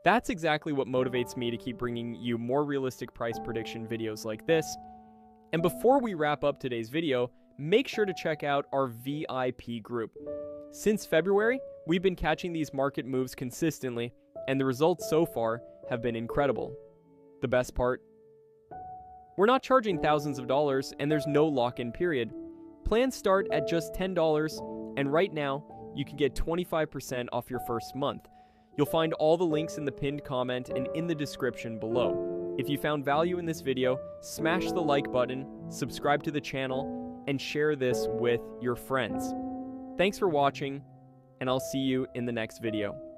That's exactly what motivates me to keep bringing you more realistic price prediction videos like this. And before we wrap up today's video, make sure to check out our VIP group. Since February, we've been catching these market moves consistently, and the results so far have been incredible. The best part? We're not charging thousands of dollars, and there's no lock-in period. Plans start at just $10, and right now, you can get 25% off your first month. You'll find all the links in the pinned comment and in the description below. If you found value in this video, smash the like button, subscribe to the channel, and share this with your friends. Thanks for watching, and I'll see you in the next video.